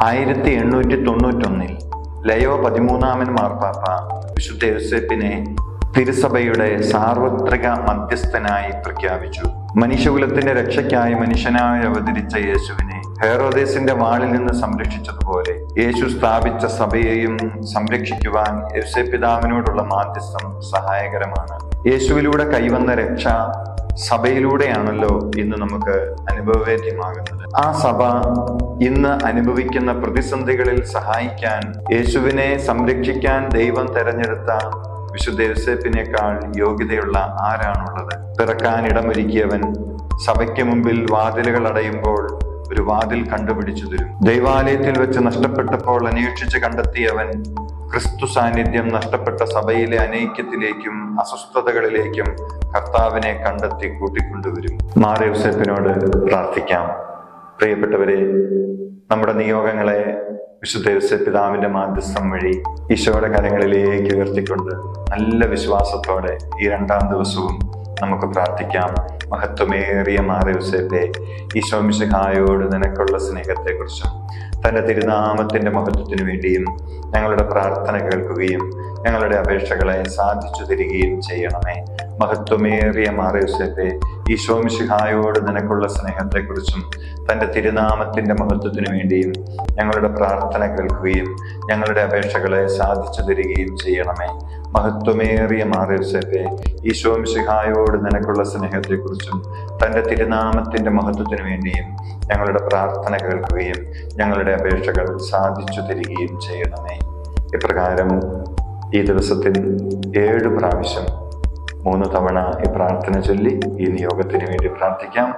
1891 ലയോ 13 മാർപ്പാപ്പ വിശുദ്ധ യോസേപ്പിനെ തിരുസഭയുടെ സാർവത്രിക മധ്യസ്ഥനായി പ്രഖ്യാപിച്ചു. മനുഷ്യകുലത്തിന്റെ രക്ഷയ്ക്കായി മനുഷ്യനായി അവതരിച്ച യേശുവിനെ ഹെറോദേസിന്റെ വാളിൽ നിന്ന് സംരക്ഷിച്ചതുപോലെ യേശു സ്ഥാപിച്ച സഭയെയും സംരക്ഷിക്കുവാൻ യോസേപ്പിതാവിനോടുള്ള മാധ്യസ്ഥം സഹായകരമാണ്. യേശുവിലൂടെ കൈവന്ന രക്ഷ സഭയിലൂടെയാണല്ലോ ഇന്ന് നമുക്ക് അനുഭവവേദ്യമാകുന്നത്. ആ സഭ ഇന്ന് അനുഭവിക്കുന്ന പ്രതിസന്ധികളിൽ സഹായിക്കാൻ, യേശുവിനെ സംരക്ഷിക്കാൻ ദൈവം തെരഞ്ഞെടുത്ത വിശുദ്ധ യോസേപ്പിനേക്കാൾ യോഗ്യതയുള്ള ആരാണുള്ളത്? പിറക്കാൻ ഇടമൊരുക്കിയവൻ സഭയ്ക്ക് മുമ്പിൽ വാതിലുകൾ അടയുമ്പോൾ ഒരു വാതിൽ കണ്ടുപിടിച്ചു തരും. ദൈവാലയത്തിൽ വെച്ച് നഷ്ടപ്പെട്ടപ്പോൾ അന്വേഷിച്ച് കണ്ടെത്തിയവൻ ക്രിസ്തു സാന്നിധ്യം നഷ്ടപ്പെട്ട സഭയിലെ അനൈക്യത്തിലേക്കും അസ്വസ്ഥതകളിലേക്കും കർത്താവിനെ കണ്ടെത്തി കൂട്ടിക്കൊണ്ടുവരും. മാർ യോസേപ്പിനോട് പ്രാർത്ഥിക്കാം. പ്രിയപ്പെട്ടവരെ, നമ്മുടെ നിയോഗങ്ങളെ വിശുദ്ധ യോസേപ്പിതാവിന്റെ മാധ്യസ്ഥം വഴി ഈശോയുടെ കരങ്ങളിലേക്ക് ഉയർത്തിക്കൊണ്ട് നല്ല വിശ്വാസത്തോടെ ഈ 2ാം ദിവസവും നമുക്ക് പ്രാർത്ഥിക്കാം. മഹത്വമേറിയ മാർ യോസേപ്പേ, ഈശോ മിശിഹായോട് നിനക്കുള്ള സ്നേഹത്തെക്കുറിച്ചും തന്റെ തിരുനാമത്തിന്റെ മഹത്വത്തിനു വേണ്ടിയും ഞങ്ങളുടെ പ്രാർത്ഥന കേൾക്കുകയും ഞങ്ങളുടെ അപേക്ഷകളെ സാധിച്ചു തരികയും ചെയ്യണമേ. മഹത്വമേറിയ മാർ യോസേപ്പേ, ഈശോ മിശിഹായോട് നിനക്കുള്ള സ്നേഹത്തെക്കുറിച്ചും തന്റെ തിരുനാമത്തിന്റെ മഹത്വത്തിനു വേണ്ടിയും ഞങ്ങളുടെ പ്രാർത്ഥന കേൾക്കുകയും ഞങ്ങളുടെ അപേക്ഷകളെ സാധിച്ചു തരികയും ചെയ്യണമേ. മഹത്വമേറിയ മാർ യോസേപ്പേ, ഈശോ മിശിഹായോട് നിനക്കുള്ള സ്നേഹത്തെക്കുറിച്ചും തന്റെ തിരുനാമത്തിന്റെ മഹത്വത്തിനു വേണ്ടിയും ഞങ്ങളുടെ പ്രാർത്ഥന കേൾക്കുകയും ഞങ്ങളുടെ അപേക്ഷകൾ സാധിച്ചു തരികയും ചെയ്യണമേ. ഇപ്രകാരം ഈ ദിവസത്തിൽ 7 പ്രാവശ്യം 3 തവണ ഈ പ്രാർത്ഥന ചൊല്ലി ഈ നിയോഗത്തിന് വേണ്ടി പ്രാർത്ഥിക്കാം.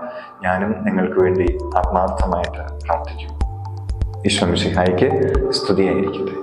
ഞാനും നിങ്ങൾക്ക് വേണ്ടി ആത്മാർത്ഥമായിട്ട് പ്രാർത്ഥിക്കും. ഈശോ മിശിഹായ്ക്ക് സ്തുതിയായിരിക്കട്ടെ.